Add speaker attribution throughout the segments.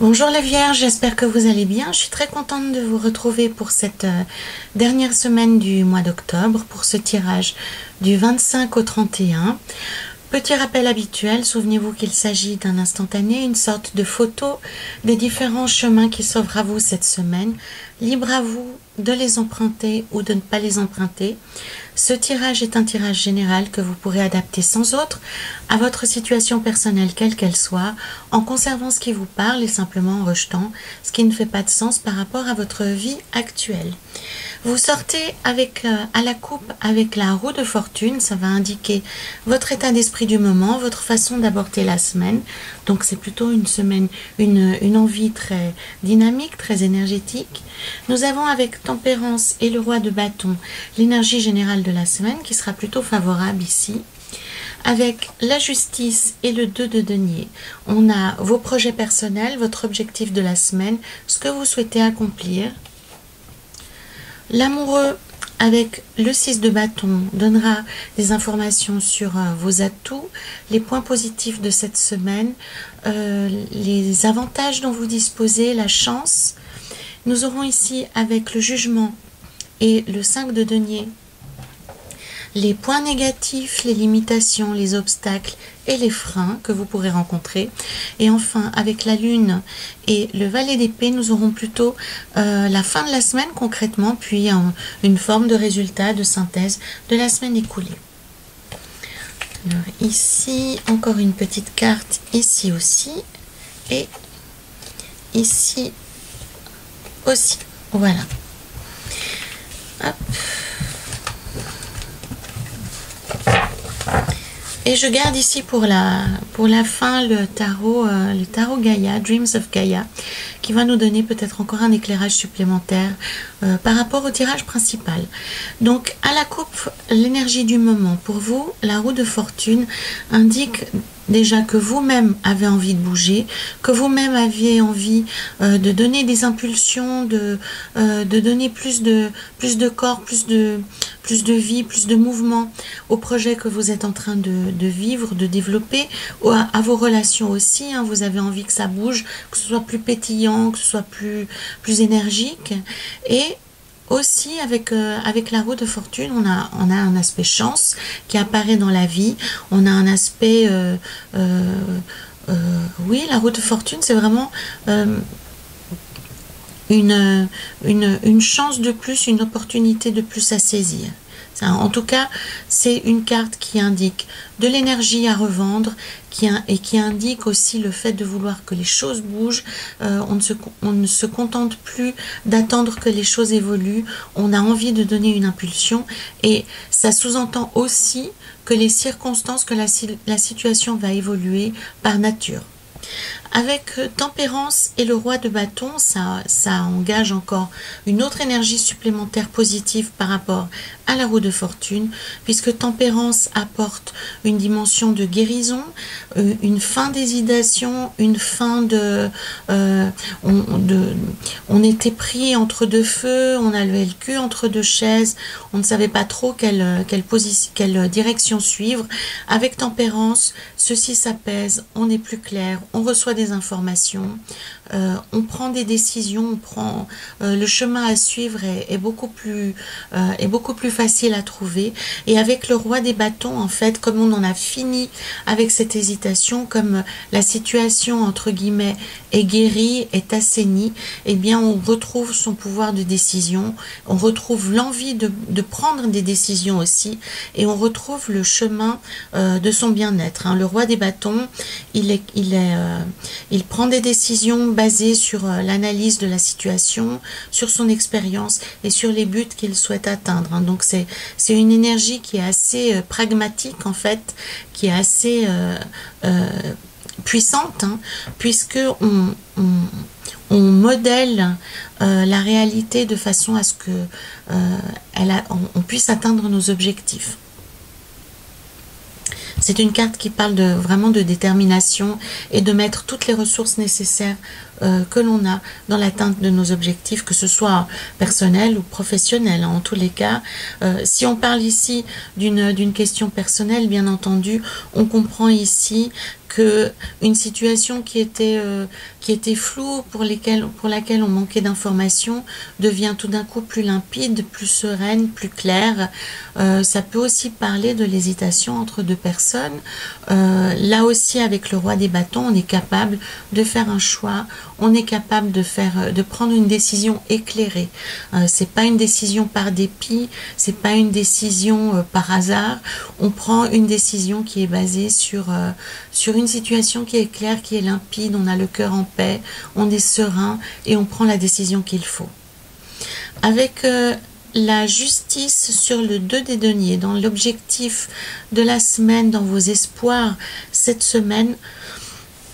Speaker 1: Bonjour les Vierges, j'espère que vous allez bien. Je suis très contente de vous retrouver pour cette dernière semaine du mois d'octobre, pour ce tirage du 25 au 31. Petit rappel habituel, souvenez-vous qu'il s'agit d'un instantané, une sorte de photo des différents chemins qui s'offrent à vous cette semaine. Libre à vous de les emprunter ou de ne pas les emprunter. Ce tirage est un tirage général que vous pourrez adapter sans autre à votre situation personnelle quelle qu'elle soit, en conservant ce qui vous parle et simplement en rejetant ce qui ne fait pas de sens par rapport à votre vie actuelle. Vous sortez avec à la coupe avec la roue de fortune, ça va indiquer votre état d'esprit du moment, votre façon d'aborder la semaine. Donc c'est plutôt une semaine, une envie très dynamique, très énergétique. Nous avons avec Tempérance et le roi de bâton l'énergie générale de la semaine qui sera plutôt favorable ici. Avec la justice et le 2 de denier, on a vos projets personnels, votre objectif de la semaine, ce que vous souhaitez accomplir. L'amoureux avec le 6 de bâton donnera des informations sur vos atouts, les points positifs de cette semaine, les avantages dont vous disposez, la chance. Nous aurons ici avec le jugement et le 5 de denier les points négatifs, les limitations, les obstacles et les freins que vous pourrez rencontrer. Et enfin, avec la lune et le valet d'épée, nous aurons plutôt la fin de la semaine concrètement, puis une forme de résultat, de synthèse de la semaine écoulée. Alors ici, encore une petite carte, ici aussi, et ici aussi. Voilà. Hop. Et je garde ici pour la fin le tarot Gaïa, Dreams of Gaïa, qui va nous donner peut-être encore un éclairage supplémentaire par rapport au tirage principal. Donc à la coupe, l'énergie du moment. Pour vous, la roue de fortune indique déjà que vous-même avez envie de bouger, que vous-même aviez envie de donner des impulsions, de donner plus de corps, plus de vie, plus de mouvement au projet que vous êtes en train de vivre, de développer, à vos relations aussi. Hein, vous avez envie que ça bouge, que ce soit plus pétillant, que ce soit plus énergique. Et aussi, avec la roue de fortune, on a un aspect chance qui apparaît dans la vie. On a un aspect... oui, la roue de fortune, c'est vraiment... une chance de plus, une opportunité de plus à saisir. En tout cas, c'est une carte qui indique de l'énergie à revendre et qui indique aussi le fait de vouloir que les choses bougent. On ne se contente plus d'attendre que les choses évoluent. On a envie de donner une impulsion et ça sous-entend aussi que les circonstances, que la situation va évoluer par nature. Avec Tempérance et le roi de bâton, ça engage encore une autre énergie supplémentaire positive par rapport à la roue de fortune, puisque Tempérance apporte une dimension de guérison, une fin d'hésitation, une fin on était pris entre deux feux, on avait le cul entre deux chaises, on ne savait pas trop quelle direction suivre. Avec Tempérance, ceci s'apaise, on est plus clair, on reçoit des informations, on prend des décisions, le chemin à suivre est beaucoup plus facile à trouver. Et avec le roi des bâtons, en fait, comme on en a fini avec cette hésitation, comme la situation entre guillemets est guérie, est assainie, eh bien on retrouve son pouvoir de décision, on retrouve l'envie de prendre des décisions aussi, et on retrouve le chemin de son bien-être. Hein. Le roi des bâtons, il prend des décisions basées sur l'analyse de la situation, sur son expérience et sur les buts qu'il souhaite atteindre. Hein. Donc c'est une énergie qui est assez pragmatique en fait, qui est assez puissante, hein, puisque on modèle la réalité de façon à ce que on puisse atteindre nos objectifs. C'est une carte qui parle vraiment de détermination et de mettre toutes les ressources nécessaires que l'on a dans l'atteinte de nos objectifs, que ce soit personnel ou professionnel. En tous les cas, si on parle ici d'une question personnelle, bien entendu, on comprend ici que une situation qui était floue, pour laquelle on manquait d'informations, devient tout d'un coup plus limpide, plus sereine, plus claire. Ça peut aussi parler de l'hésitation entre deux personnes. Là aussi, avec le roi des bâtons, on est capable de faire un choix, on est capable de prendre une décision éclairée. C'est pas une décision par dépit, c'est pas une décision par hasard. On prend une décision qui est basée sur une situation qui est claire, qui est limpide, on a le cœur en paix, on est serein et on prend la décision qu'il faut. Avec la justice sur le 2 des deniers, dans l'objectif de la semaine, dans vos espoirs, cette semaine,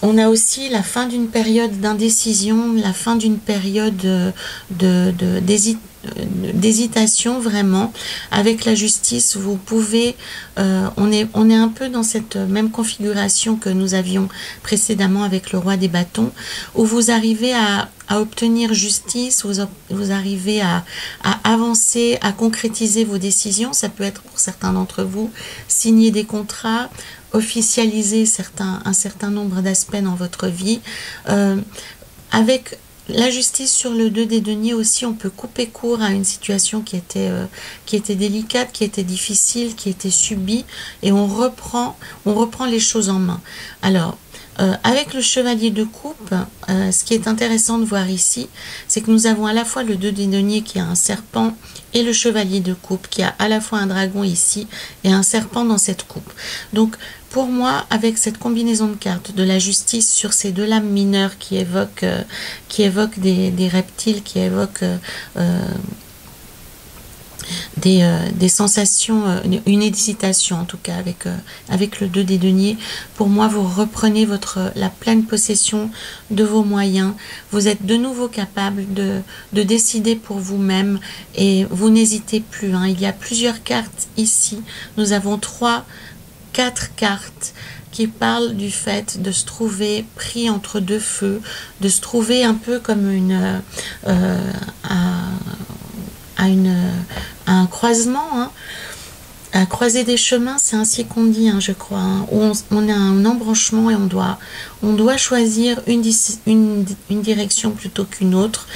Speaker 1: on a aussi la fin d'une période d'indécision, la fin d'une période d'hésitation vraiment. Avec la justice, vous pouvez, on est un peu dans cette même configuration que nous avions précédemment avec le roi des bâtons, où vous arrivez à obtenir justice, vous arrivez à avancer, à concrétiser vos décisions. Ça peut être pour certains d'entre vous signer des contrats, officialiser un certain nombre d'aspects dans votre vie. Avec la justice sur le 2 des deniers aussi, on peut couper court à une situation qui était délicate, qui était difficile, qui était subie, et on reprend les choses en main. Alors, avec le chevalier de coupe, ce qui est intéressant de voir ici, c'est que nous avons à la fois le 2 des deniers qui a un serpent et le chevalier de coupe qui a à la fois un dragon ici et un serpent dans cette coupe. Donc pour moi, avec cette combinaison de cartes de la justice sur ces deux lames mineures qui évoquent des reptiles, qui évoquent des sensations, une hésitation en tout cas avec le 2 des deniers. Pour moi, vous reprenez la pleine possession de vos moyens. Vous êtes de nouveau capable de décider pour vous-même et vous n'hésitez plus. Il y a plusieurs cartes ici. Nous avons 4 cartes qui parlent du fait de se trouver pris entre deux feux, de se trouver un peu comme à un croisement, à croiser des chemins, c'est ainsi qu'on dit, je crois, où on a un embranchement et on doit choisir une direction plutôt qu'une autre,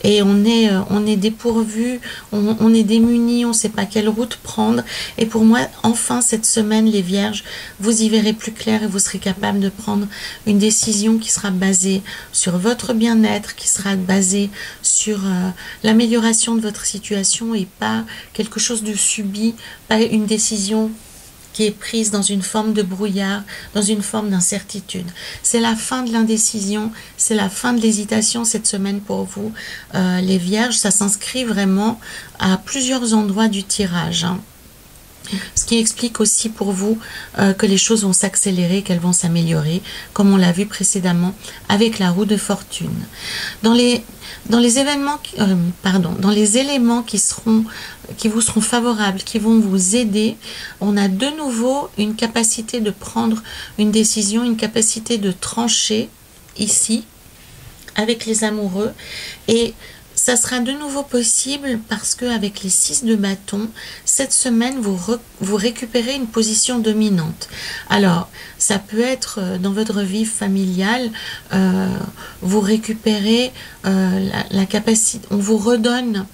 Speaker 1: et on est dépourvu, on est démuni, on ne sait pas quelle route prendre. Et pour moi, enfin, cette semaine, les vierges, vous y verrez plus clair et vous serez capable de prendre une décision qui sera basée sur votre bien-être, qui sera basée sur l'amélioration de votre situation et pas quelque chose de subi, pas une décision qui est prise dans une forme de brouillard, dans une forme d'incertitude. C'est la fin de l'indécision, c'est la fin de l'hésitation cette semaine pour vous, les vierges. Ça s'inscrit vraiment à plusieurs endroits du tirage. Ce qui explique aussi pour vous que les choses vont s'accélérer, qu'elles vont s'améliorer, comme on l'a vu précédemment avec la roue de fortune. Dans les éléments qui vous seront favorables, qui vont vous aider, on a de nouveau une capacité de prendre une décision, une capacité de trancher ici avec les amoureux, et ça sera de nouveau possible parce que avec les 6 de bâton, cette semaine, vous récupérez une position dominante. Alors, ça peut être dans votre vie familiale, vous récupérez la capacité, on vous redonne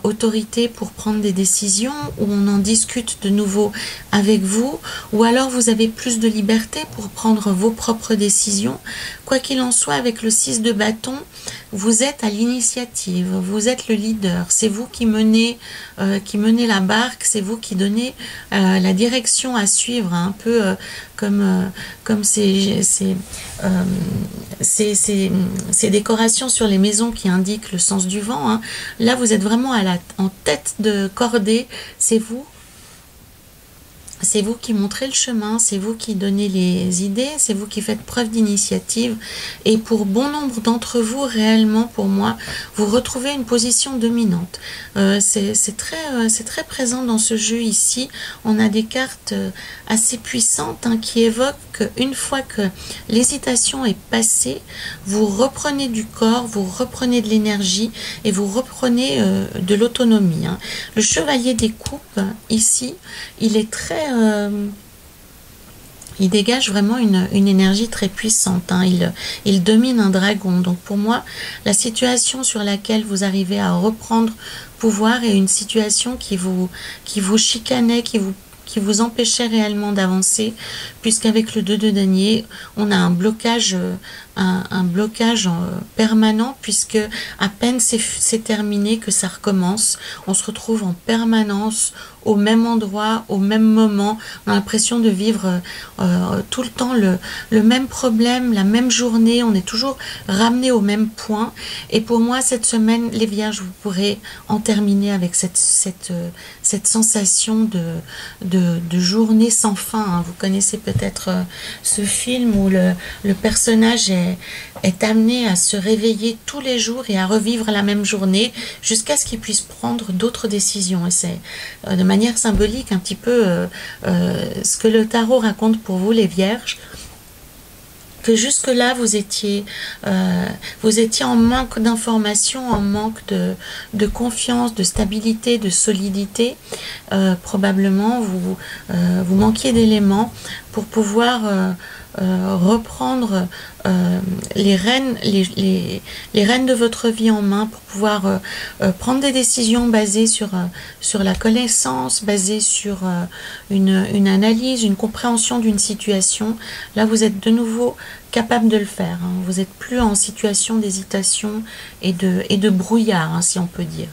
Speaker 1: autorité pour prendre des décisions, ou on en discute de nouveau avec vous, ou alors vous avez plus de liberté pour prendre vos propres décisions. Quoi qu'il en soit, avec le 6 de bâton, vous êtes à l'initiative, vous êtes le leader, c'est vous qui menez la barque, c'est vous qui donnez la direction à suivre, un peu comme ces décorations sur les maisons qui indiquent le sens du vent. Là, vous êtes vraiment en tête de cordée, c'est vous. C'est vous qui montrez le chemin, c'est vous qui donnez les idées, c'est vous qui faites preuve d'initiative. Et pour bon nombre d'entre vous, réellement, pour moi, vous retrouvez une position dominante. C'est très présent dans ce jeu ici. On a des cartes assez puissantes qui évoquent qu'une fois que l'hésitation est passée, vous reprenez du corps, vous reprenez de l'énergie et vous reprenez de l'autonomie. Le chevalier des coupes, ici, il est très Il dégage vraiment une énergie très puissante, hein. Il domine un dragon. Donc pour moi, la situation sur laquelle vous arrivez à reprendre pouvoir est une situation qui vous chicanait, qui vous empêchait réellement d'avancer, puisqu'avec le 2 de denier, on a un blocage, un blocage permanent, puisque à peine c'est terminé que ça recommence. On se retrouve en permanence au même endroit, au même moment. On a l'impression de vivre tout le temps le même problème, la même journée. On est toujours ramené au même point. Et pour moi, cette semaine, les Vierges, vous pourrez en terminer avec cette sensation de journée sans fin, hein. Vous connaissez peut-être ce film où le personnage est amené à se réveiller tous les jours et à revivre la même journée jusqu'à ce qu'il puisse prendre d'autres décisions. Et c'est de manière symbolique un petit peu ce que le tarot raconte pour vous, les Vierges, que jusque-là vous étiez en manque d'informations, en manque de confiance, de stabilité, de solidité. Probablement vous manquiez d'éléments pour pouvoir reprendre les rênes de votre vie en main, pour pouvoir prendre des décisions basées sur la connaissance, basées sur une analyse, une compréhension d'une situation. Là, vous êtes de nouveau capable de le faire, hein. Vous n'êtes plus en situation d'hésitation et de brouillard, hein, si on peut dire.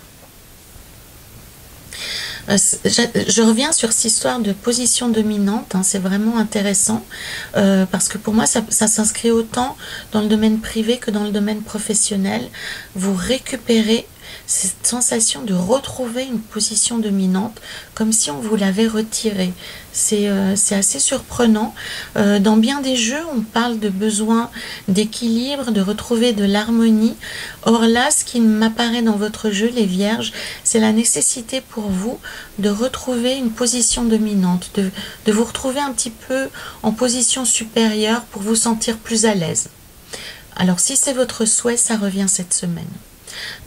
Speaker 1: Je reviens sur cette histoire de position dominante, hein. C'est vraiment intéressant parce que pour moi ça s'inscrit autant dans le domaine privé que dans le domaine professionnel. Vous récupérez cette sensation de retrouver une position dominante comme si on vous l'avait retirée. C'est assez surprenant. Dans bien des jeux, on parle de besoin d'équilibre, de retrouver de l'harmonie. Or là, ce qui m'apparaît dans votre jeu, les Vierges, c'est la nécessité pour vous de retrouver une position dominante, de vous retrouver un petit peu en position supérieure pour vous sentir plus à l'aise. Alors si c'est votre souhait, ça revient cette semaine.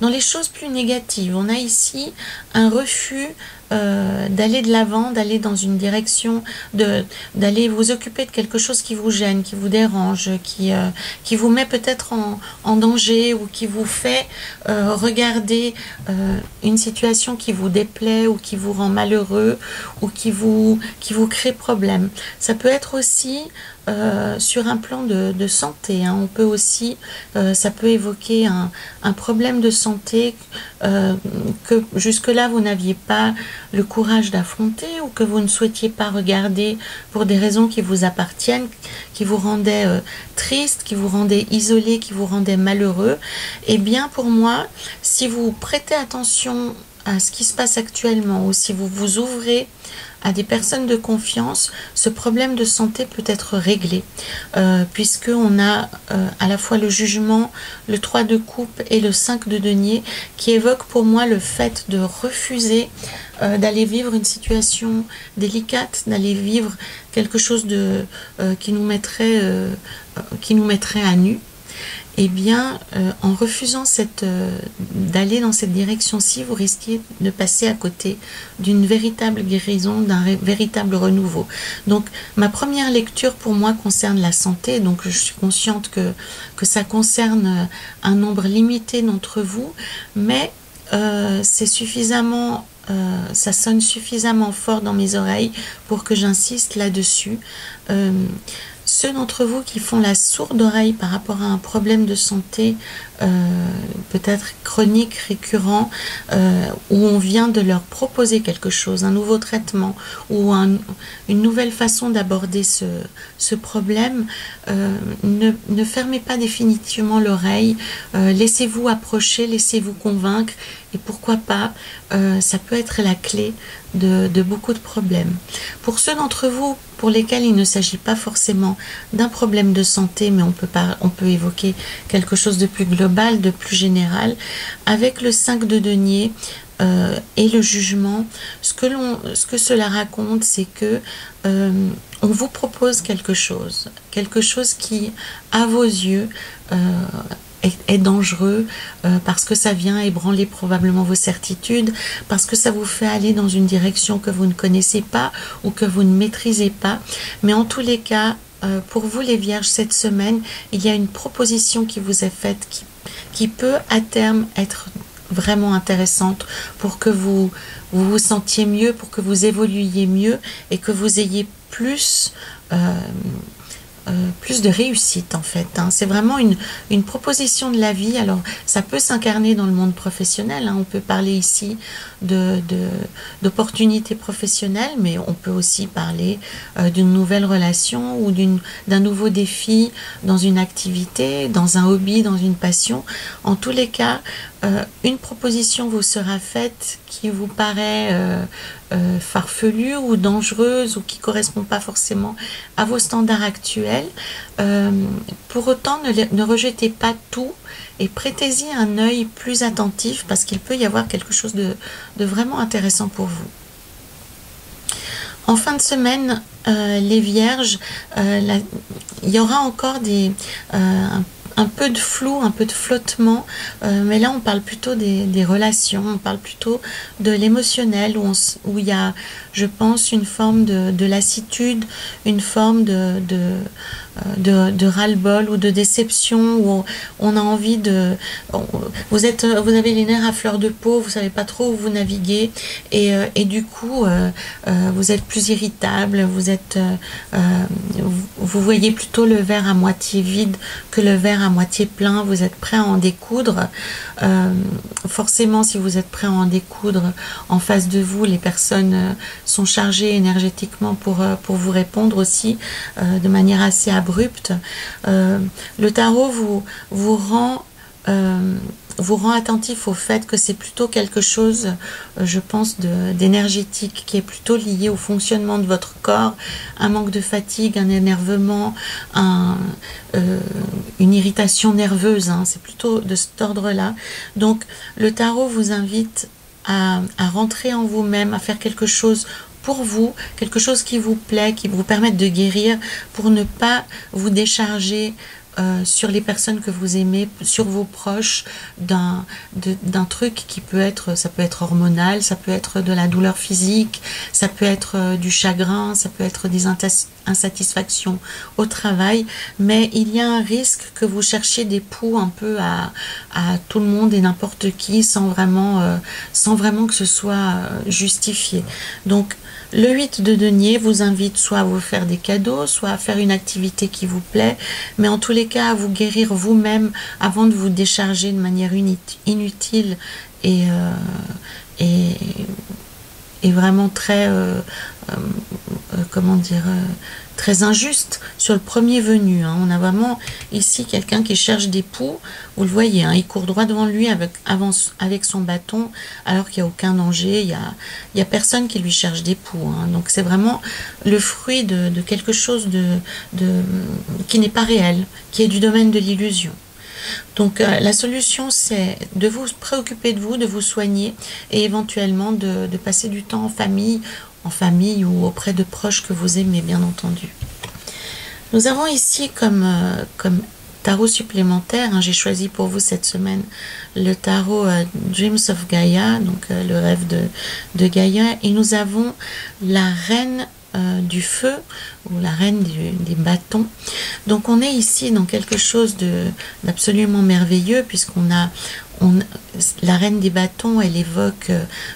Speaker 1: Dans les choses plus négatives, on a ici un refus d'aller de l'avant, d'aller dans une direction, d'aller vous occuper de quelque chose qui vous gêne, qui vous dérange, qui vous met peut-être en danger, ou qui vous fait regarder une situation qui vous déplaît ou qui vous rend malheureux ou qui vous crée problème. Ça peut être aussi sur un plan de santé, hein. On peut aussi, ça peut évoquer un problème de santé que jusque-là vous n'aviez pas le courage d'affronter, ou que vous ne souhaitiez pas regarder pour des raisons qui vous appartiennent, qui vous rendaient triste, qui vous rendaient isolé, qui vous rendaient malheureux. Eh bien pour moi, si vous prêtez attention à ce qui se passe actuellement, ou si vous vous ouvrez à des personnes de confiance, ce problème de santé peut être réglé, puisqu'on a à la fois le jugement, le 3 de coupe et le 5 de denier, qui évoquent pour moi le fait de refuser d'aller vivre une situation délicate, d'aller vivre quelque chose qui nous mettrait à nu. Eh bien, en refusant d'aller dans cette direction-ci, vous risquez de passer à côté d'une véritable guérison, d'un véritable renouveau. Donc, ma première lecture pour moi concerne la santé. Donc, je suis consciente que ça concerne un nombre limité d'entre vous, mais c'est suffisamment... ça sonne suffisamment fort dans mes oreilles pour que j'insiste là-dessus. Ceux d'entre vous qui font la sourde oreille par rapport à un problème de santé peut-être chronique, récurrent, où on vient de leur proposer quelque chose, un nouveau traitement ou une nouvelle façon d'aborder ce problème, ne fermez pas définitivement l'oreille, laissez-vous approcher, laissez-vous convaincre, et pourquoi pas, ça peut être la clé de beaucoup de problèmes. Pour ceux d'entre vous pour lesquels il ne s'agit pas forcément d'un problème de santé, mais on peut évoquer quelque chose de plus global, de plus général, avec le 5 de denier et le jugement, ce que cela raconte, c'est que on vous propose quelque chose qui, à vos yeux, est dangereux, parce que ça vient ébranler probablement vos certitudes, parce que ça vous fait aller dans une direction que vous ne connaissez pas ou que vous ne maîtrisez pas. Mais en tous les cas, pour vous les Vierges, cette semaine, il y a une proposition qui vous est faite qui peut à terme être vraiment intéressante pour que vous vous sentiez mieux, pour que vous évoluiez mieux et que vous ayez plus de réussite en fait. Hein. C'est vraiment une proposition de la vie. Alors ça peut s'incarner dans le monde professionnel. Hein. On peut parler ici d'opportunités professionnelles, mais on peut aussi parler d'une nouvelle relation ou d'un nouveau défi dans une activité, dans un hobby, dans une passion. En tous les cas, une proposition vous sera faite qui vous paraît farfelue ou dangereuse ou qui ne correspond pas forcément à vos standards actuels. Pour autant, ne rejetez pas tout et prêtez-y un œil plus attentif parce qu'il peut y avoir quelque chose de vraiment intéressant pour vous. En fin de semaine, les Vierges, il y aura encore un peu de flou, un peu de flottement, mais là on parle plutôt des relations, on parle plutôt de l'émotionnel, où il y a, je pense, une forme de lassitude, une forme de ras-le-bol ou de déception, où on a envie vous avez les nerfs à fleur de peau, vous savez pas trop où vous naviguez, et du coup vous êtes plus irritable, vous voyez plutôt le verre à moitié vide que le verre à moitié plein, vous êtes prêt à en découdre. Forcément, si vous êtes prêt à en découdre, en face de vous, les personnes sont chargées énergétiquement pour vous répondre aussi de manière assez abrupte. Le tarot vous rend attentif au fait que c'est plutôt quelque chose, je pense, d'énergétique, qui est plutôt lié au fonctionnement de votre corps, un manque de fatigue, un énervement, une irritation nerveuse, hein, c'est plutôt de cet ordre-là. Donc le tarot vous invite à rentrer en vous-même, à faire quelque chose pour vous, quelque chose qui vous plaît, qui vous permette de guérir, pour ne pas vous décharger sur les personnes que vous aimez, sur vos proches, d'un truc qui peut être, ça peut être hormonal, ça peut être de la douleur physique, ça peut être du chagrin, ça peut être des insatisfactions au travail, mais il y a un risque que vous cherchiez des poux un peu à tout le monde et n'importe qui, sans vraiment que ce soit justifié. Donc le 8 de denier vous invite soit à vous faire des cadeaux, soit à faire une activité qui vous plaît, mais en tous les cas à vous guérir vous-même avant de vous décharger de manière inutile et vraiment très, comment dire, très injuste sur le premier venu. Hein. On a vraiment ici quelqu'un qui cherche des poux. Vous le voyez, hein, il court droit devant lui avec son bâton, alors qu'il n'y a aucun danger. Il y a personne qui lui cherche des poux. Hein. Donc c'est vraiment le fruit de quelque chose qui n'est pas réel, qui est du domaine de l'illusion. Donc la solution, c'est de vous préoccuper de vous, de vous soigner et éventuellement de passer du temps en famille ou auprès de proches que vous aimez, bien entendu. Nous avons ici comme tarot supplémentaire, hein, j'ai choisi pour vous cette semaine le tarot Dreams of Gaia, donc le rêve de Gaïa, et nous avons la reine du feu ou la reine des bâtons. Donc on est ici dans quelque chose d'absolument merveilleux, puisqu'on a la reine des bâtons, elle évoque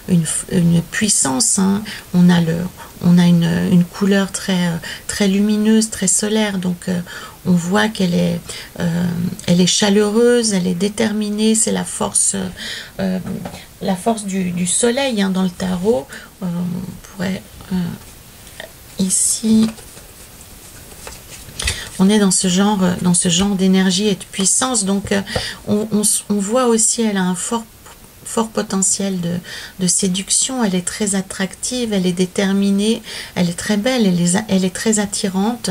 Speaker 1: une puissance, hein. On a une couleur très lumineuse, très solaire, donc on voit qu'elle est chaleureuse, elle est déterminée, c'est la force du soleil, hein, dans le tarot. On pourrait ici, on est dans ce genre d'énergie et de puissance. Donc on voit aussi, elle a un fort potentiel de séduction. Elle est très attractive, elle est déterminée, elle est très belle, elle est très attirante.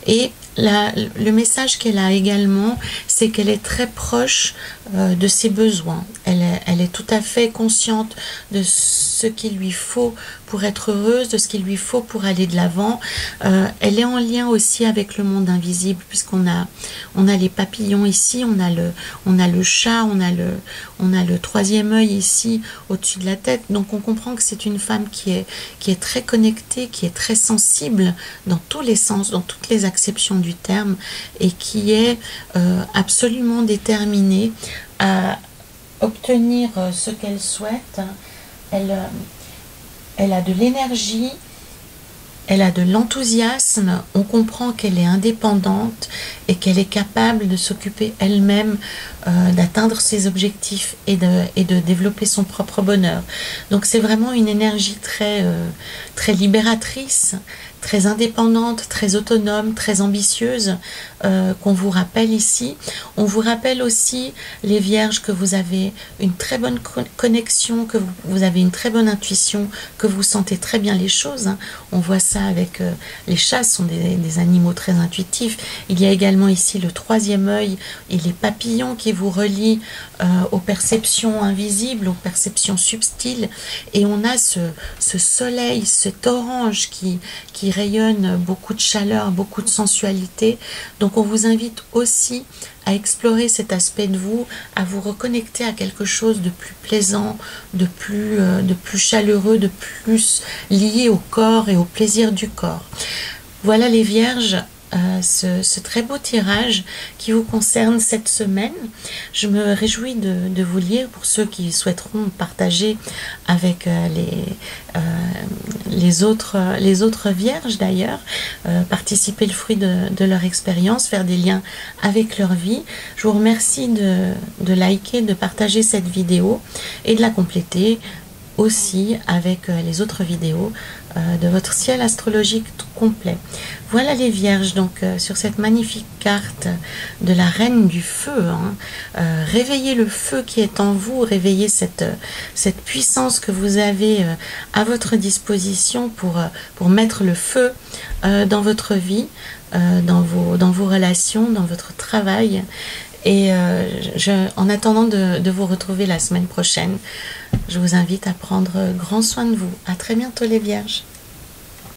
Speaker 1: Et le message qu'elle a également, c'est qu'elle est très proche de ses besoins. Elle est tout à fait consciente de ce qu'il lui faut pour être heureuse, de ce qu'il lui faut pour aller de l'avant. Elle est en lien aussi avec le monde invisible, puisqu'on a les papillons ici, on a le chat, on a le troisième œil ici au-dessus de la tête. Donc on comprend que c'est une femme qui est très connectée, qui est très sensible dans tous les sens, dans toutes les acceptions du terme, et qui est absolument déterminée à obtenir ce qu'elle souhaite. Elle a de l'énergie, elle a de l'enthousiasme, on comprend qu'elle est indépendante et qu'elle est capable de s'occuper elle-même, d'atteindre ses objectifs et de développer son propre bonheur. Donc c'est vraiment une énergie très libératrice, très indépendante, très autonome, très ambitieuse, qu'on vous rappelle ici. On vous rappelle aussi, les vierges, que vous avez une très bonne connexion, que vous avez une très bonne intuition, que vous sentez très bien les choses, hein. On voit ça avec les chats, sont des animaux très intuitifs. Il y a également ici le troisième œil et les papillons qui vous relient aux perceptions invisibles, aux perceptions subtiles. Et on a ce soleil, cet orange qui rayonne beaucoup de chaleur, beaucoup de sensualité. Donc on vous invite aussi à explorer cet aspect de vous, à vous reconnecter à quelque chose de plus plaisant, de plus chaleureux, de plus lié au corps et au plaisir du corps. Voilà les vierges, ce très beau tirage qui vous concerne cette semaine. Je me réjouis de vous lire pour ceux qui souhaiteront partager avec les autres vierges d'ailleurs, participer le fruit de leur expérience, faire des liens avec leur vie. Je vous remercie de liker, de partager cette vidéo et de la compléter aussi avec les autres vidéos de votre ciel astrologique tout complet. Voilà les vierges, donc sur cette magnifique carte de la reine du feu, hein. Réveillez le feu qui est en vous, réveillez cette puissance que vous avez à votre disposition pour mettre le feu dans votre vie, dans vos relations, dans votre travail. Et en attendant de vous retrouver la semaine prochaine, je vous invite à prendre grand soin de vous. À très bientôt les vierges.